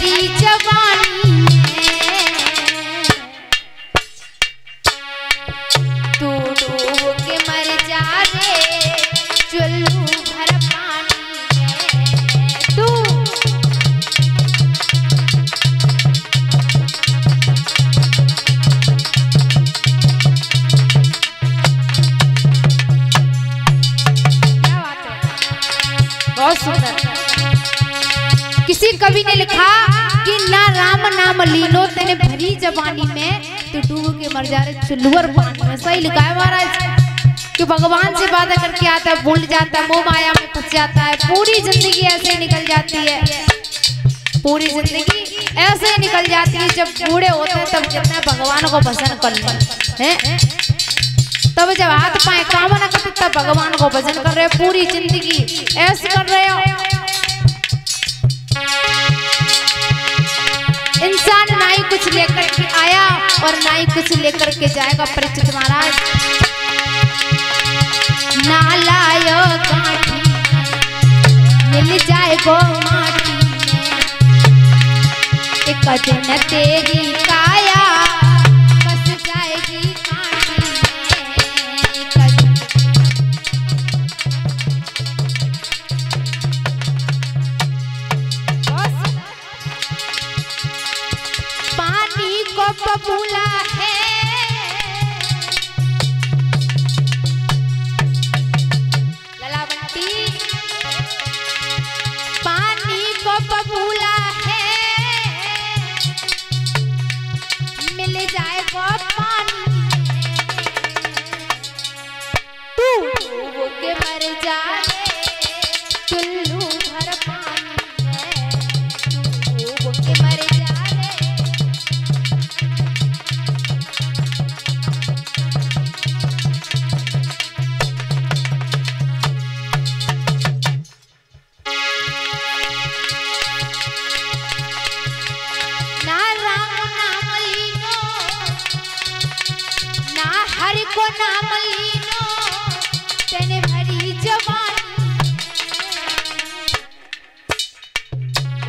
भरी जवानी में तू डूब के मर जा रे चुल्लू भर पानी में तू क्या बात है, बहुत सुंदर। किसी कवि ने लिखा कि ना राम नाम लीनो तेने भरी जवानी में तू डूब के मर जा रे चुल्लुअर पानी में। सही लिखा है महाराज कि भगवान से वादा करके आता है, भूल जाता है, मोह माया में फंस जाता है, पूरी जिंदगी ऐसे ही निकल जाती है, पूरी जिंदगी ऐसे ही निकल जाती है। जब बूढ़े होते हैं तब कितना भगवान को भजन कर ले हैं, तब जब हाथ पाए काम ना करते तब भगवान को भजन कर रहे हो, पूरी जिंदगी ऐसे कर रहे हो। इंसान ना ही कुछ लेकर के आया और ना ही कुछ लेकर के जाएगा। परीक्षित महाराज ना लायो काठी मिल जाएगो माटी में, एक दिन तेरी काया बस जाएगी काटी में। पानी को बबूला है ललावंती, पानी को बबूला है मिल जाएगा पानी तू डूब के मर जा रे चुल्लू भर पानी में तू डूब के मर जा रे। ना राम नाम लीनो ना हरि को नाम लीनो तेने भरी जवानी।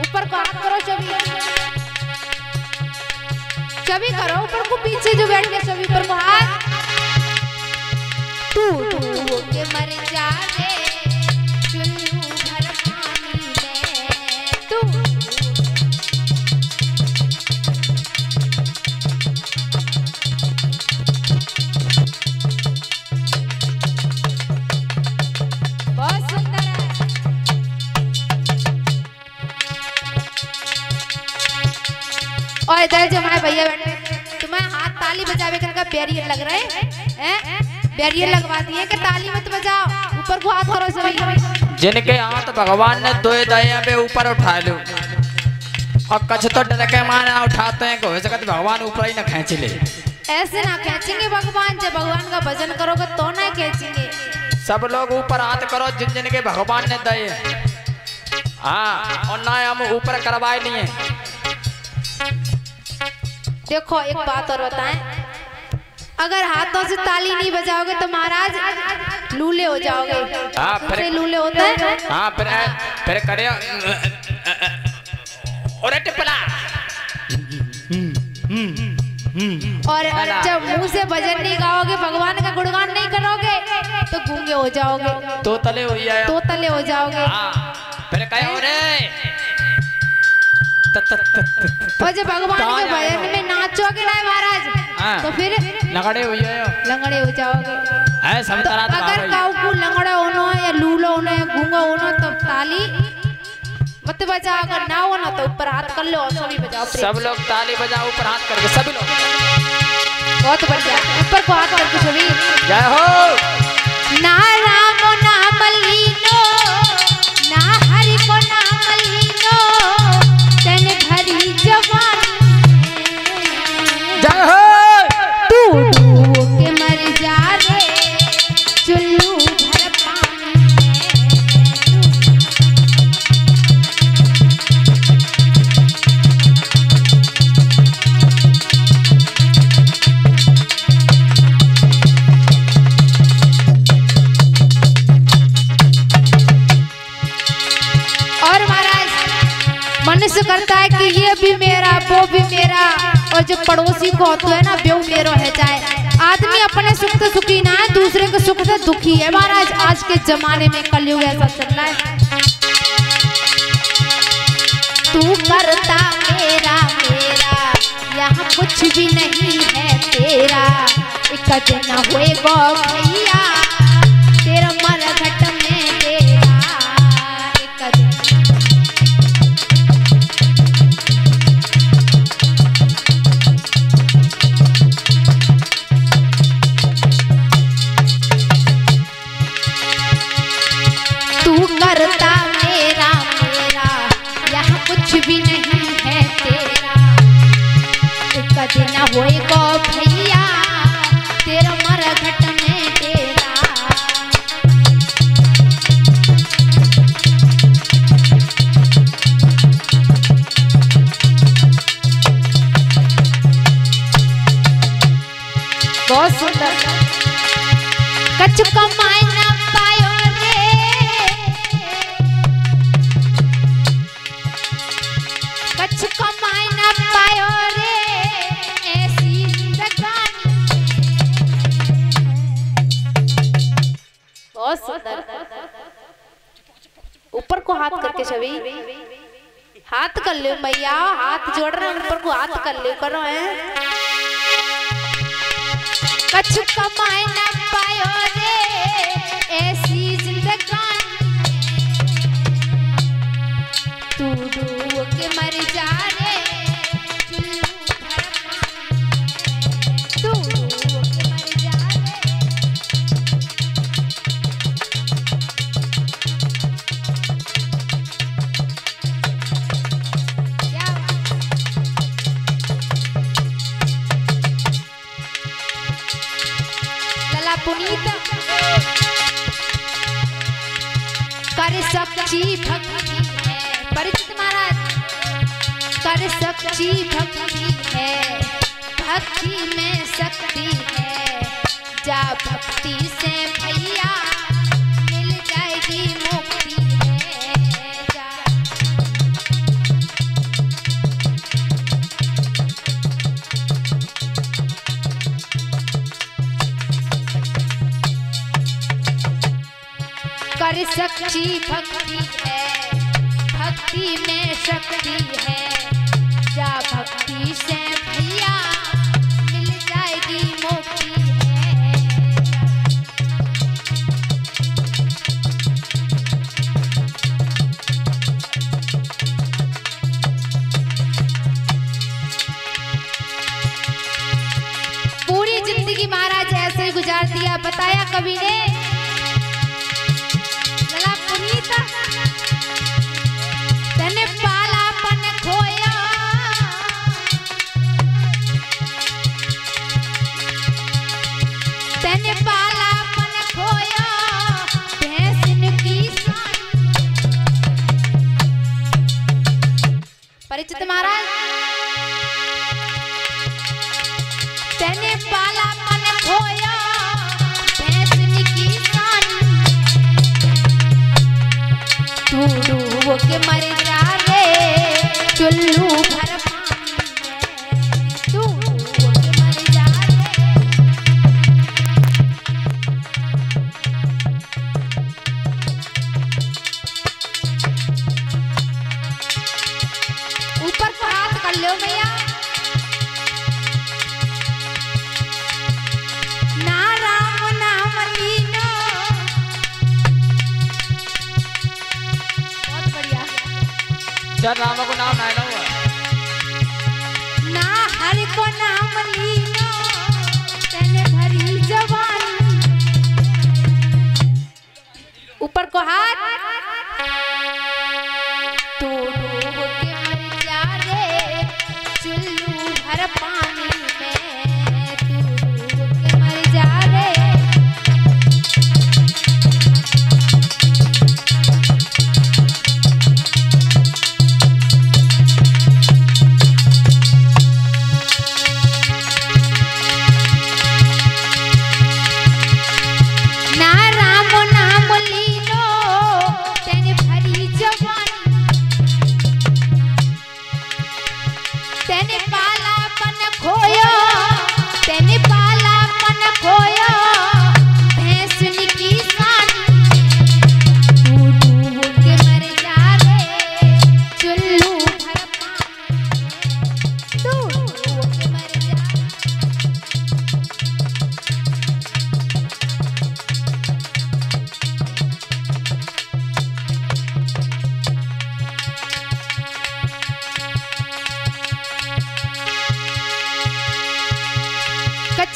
ऊपर को हाथ करो सभी, सभी करो ऊपर को, पीछे जो बैठे सभी ऊपर को हाथ। तू डूब के मर जा रे चुल्लू भर पानी में तू बहुत सुंदर है। और इधर जो हमारे भैया बैठे तुम्हें हाथ ताली बजावे करके बैरियर लग रहे हैं, बैरियर लगवा दिए कि ताली मत बजाओ, ऊपर को हाथ करो सभी। जिनके हाथ भगवान ने दो दया पे ऊपर उठा लो और कछ तो डर के मारे उठाते हैं को भगवान ऊपर ही ना खींच ले। ऐसे ना खींचेंगे भगवान, जब भगवान का भजन करोगे तो ना खींचेंगे। सब लोग ऊपर हाथ करो जिन जिन के भगवान ने दे। हाँ और ना हम ऊपर करवाए नहीं है। देखो एक बात और बताएं, अगर हाथों से ताली नहीं बजाओगे तो महाराज लूले हो जाओगे। हाँ फिर लूले होते हैं। हाँ फिर करे और टिपला। और जब मुंह से भजन नहीं गाओगे, भगवान का गुणगान नहीं करोगे तो गूंगे हो जाओगे, तो तले हो जाओगे। फिर कहे रे और जब भगवान के भजन में नाचोगे ना महाराज तो फिर लंगड़े हो जाओगे। अगर काऊ को लंगड़ा होना या लूलो होना या गूंगा होना तो ताली मत बजाओ, अगर ना हो ना तो ऊपर हाथ कर लो और सभी बजाओ। सब लोग ताली बजाओ ऊपर हाथ करके सभी लोग। बहुत बढ़िया, ऊपर को हाथ करके सभी। जय हो। ना राम नाम लीनो ना हरि को नाम लीनो तेने भरी जवानी। जय हो। तू डूब के मर जा रे चुल्लू भर पानी मनुष्य करता है कि ये और जब पड़ोसी को होता है ना बेऊ मेरो है जाए। आदमी अपने सुख से सुखी ना है, दूसरे के सुख से दुखी है महाराज। आज के जमाने में कलयुग ऐसा चल रहा है। तू करता मेरा मेरा यहाँ कुछ भी नहीं है तेरा। एक दिन हुए गो भैया तेरा मरघट में डेरा। एक दिन तू करता मेरा मेरा यहाँ कुछ भी नहीं है तेरा। एक दिन होए गो भैया तेरा मरघट में डेरा। बहुत सुंदर। कछु कमाए ना पायो रे, कछु कमाए ना पायो रे ऐसी जिंदगानी। बहुत सुंदर। ऊपर को हाथ करके छवि हाथ कर ले भैया, हाथ जोड़ रहे हैं ऊपर को हाथ कर ले करो है। कछु कमाए ना पायो रे ऐसी जिंदगानी। तू डूब के मर जा रे चुल्लू भर पानी। तू डूब के मर जा रे। क्या लला पुनीत कर सच्ची भक्ति है। परिचित महाराज कर सच्ची भक्ति है, भक्ति में शक्ति है। जा भक्ति से भैया मिल जाएगी मुक्ति है। जा कर सच्ची भक्ति है, भक्ति में शक्ति है। जा भक्ति से भैया मिल जाएगी मुक्ति है। पूरी जिंदगी महाराज ऐसे ही गुजार दिया। बताया कवि ने तने पालापन खोया, तने पालापन खोया भैंसन की सान। परिचित महाराज तने पालापन खोया भैंसन की सान। तू डूब के मर जा रे चुल्लू भर पानी में। तू डूब के मर जा रे। ऊपर को हाथ कर लो भैया। ना राम नाम लीनो। चल राम को नाम ना लो ना हरि को नाम लीनो तेने भरी जवानी। ऊपर को हाथ। तू डूब के मर जा रे चुल्लू भर पानी में। तू डूब के मर जा रे। तेने पालापन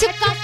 कछु कम